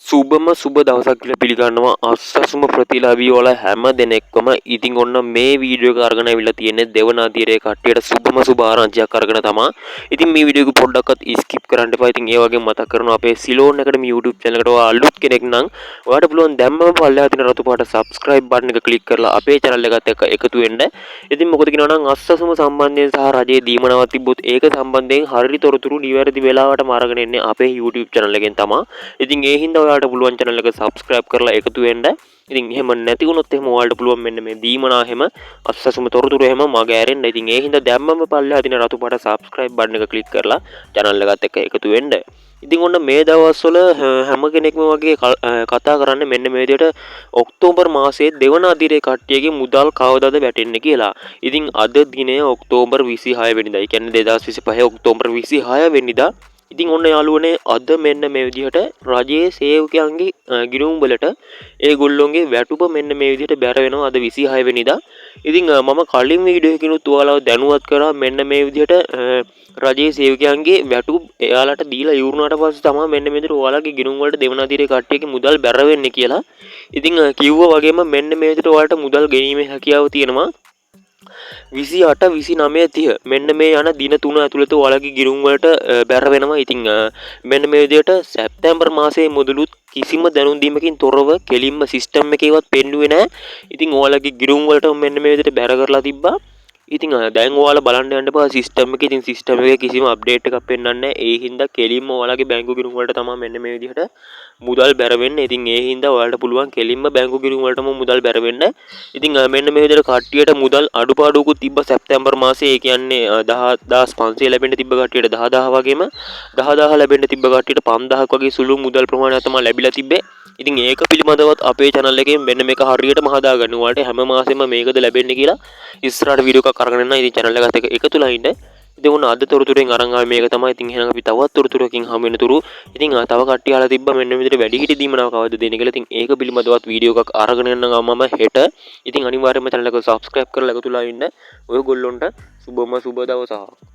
සුබම සුබ දවසක් කියලා පිළිගන්නවා අස්සසුම ප්‍රතිලාභී වල හැම දෙනෙක්වම. ඉතින් ඔන්න මේ වීඩියෝ එක අරගෙන අවිල්ලා තියෙන්නේ දෙවනාදියේ කට්ටියට සුබම සුබ ආරංචියක් අරගෙන තමයි. ඉතින් මේ වීඩියෝ එක පොඩ්ඩක්වත් ස්කිප් කරන්න එපා. ඉතින් ඒ වගේම මතක් කරනවා අපේ සිලෝන් එකට මේ YouTube channel එකට ඔයා අලුත් කෙනෙක් නම් ඔයාලට පුළුවන් දැම්මම පල්ලෙහා තියෙන රතු පාට subscribe button එක click කරලා අපේ channel එකත් එක්ක එකතු වෙන්න. ඉතින් මොකද කියනවා නම් අස්සසුම සම්බන්ධයෙන් සහ රජයේ දීමනාවක් තිබ්බොත් ඒක සම්බන්ධයෙන් හරියට තොරතුරු නිවැරදි වෙලාවටම අරගෙන එන්නේ අපේ YouTube channel එකෙන් තමයි. ඉතින් ඒ හින්දා ඔයාලට පුළුවන් channel එක subscribe කරලා එකතු වෙන්න. ඉතින් එහෙම නැති වුණොත් එහෙම ඔයාලට පුළුවන් මෙන්න මේ දීමනා එහෙම අස්සසුම තොරතුරු එහෙම මග ඇරෙන්න. ඉතින් ඒ හින්දා දැම්මම පල්ලෙහා තියෙන රතු පාට subscribe button එක click කරලා channel එකත් එක්ක එකතු වෙන්න. ඉතින් ඔන්න මේ දවස්වල හැම කෙනෙක්ම වගේ කතා කරන්නේ මෙන්න මේ විදිහට ඔක්තෝබර් මාසයේ දෙවන අදියරේ කට්ටියගේ මුදල් කවදාද වැටෙන්නේ කියලා. ඉතින් අද දිනය ඔක්තෝබර් 26 වෙනිදා. ඒ කියන්නේ 2025 ඔක්තෝබර් 26 වෙනිදා. ඉතින් ඔන්න යාළුවනේ අද මෙන්න මේ විදිහට රජයේ සේවකයන්ගේ ගිණුම් වලට ඒගොල්ලොන්ගේ වැටුප මෙන්න මේ විදිහට බැර වෙනවා අද 26 වෙනිදා. ඉතින් මම කලින් වීඩියෝ එකකිනුත් ඔයාලව දැනුවත් කරා මෙන්න මේ විදිහට රජයේ සේවකයන්ගේ වැටුප් එයාලට දීලා ඉවරුනාට පස්සේ තමයි මෙන්න මේ විදිහට ඔයාලගේ ගිණුම් වලට දෙවන අදියරේ කට්ටියගේ මුදල් බැර වෙන්නේ කියලා. ඉතින් කිව්වා වගේම මෙන්න මේ විදිහට ඔයාලට මුදල් ගැනීමේ හැකියාව තියෙනවා 28 29 30 මෙන්න මේ යන දින 3 ඇතුළත ඔයාලගේ ගිණුම් වලට බැර වෙනවා. ඉතින් මෙන්න මේ විදිහට සැප්තැම්බර් මාසයේ මුදලුත් කිසිම දැනුම් දීමකින් තොරව කෙලින්ම සිස්ටම් එකේවත් පෙන්නුවේ නැහැ. ඉතින් ඔයාලගේ ගිණුම් වලට මෙන්න මේ විදිහට බැර කරලා තිබ්බා. ඉතින් දැන් ඔයාලා බලන්න යන්න බා සිස්ටම් එකේ. ඉතින් සිස්ටම් එකේ කිසිම අප්ඩේට් එකක් පෙන්වන්නේ නැහැ. ඒ හින්දා කෙලින්ම ඔයාලගේ බැංකු ගිණුම් වලට තමයි මෙන්න මේ විදිහට මුදල් බැර වෙන්නේ. ඉතින් ඒ හින්දා ඔයාලට පුළුවන් කෙලින්ම බැංකු ගිණුම් වලටම මුදල් බැර වෙන්න. ඉතින් මෙන්න මේ විදිහට කට්ටියට මුදල් අඩුපාඩුකුත් තිබ්බ සැප්තැම්බර් මාසයේ. ඒ කියන්නේ 10500 ලැබෙන්න තිබ්බ කට්ටියට 10000 වගේම 10000 ලැබෙන්න තිබ්බ කට්ටියට 5000ක් වගේ සුළු මුදල් ප්‍රමාණයක් තමයි ලැබිලා තිබ්බේ. ඉතින් ඒක පිළිබඳවත් අපේ channel එකෙන් මෙන්න මේක හරියටම හදාගන්න. ඔයාලට හැම මාසෙම මේකද ලැබෙන්නේ කියලා ඉස්සරහට වීඩියෝ එකක් අරගෙන එන්න. ඉතින් channel එකත් එක්ක එකතුලා ඉන්න. ඉතින් උන අද තොරතුරෙන් අරන් ආවේ මේක තමයි. ඉතින් එහෙනම් අපි තවත් තොරතුරකින් හමු වෙනතුරු ඉතින් තව කට්ටිය අහලා තිබ්බා මෙන්න මේ විදිහට වැඩි හිටි දීමනාව කවද්ද දෙන්නේ කියලා. ඉතින් ඒක පිළිබඳවත් වීඩියෝ එකක් අරගෙන එන්නම් මම හෙට. ඉතින් අනිවාර්යයෙන්ම channel එක subscribe කරලා එකතුලා ඉන්න. ඔයගොල්ලොන්ට සුබම සුබ දවසක්.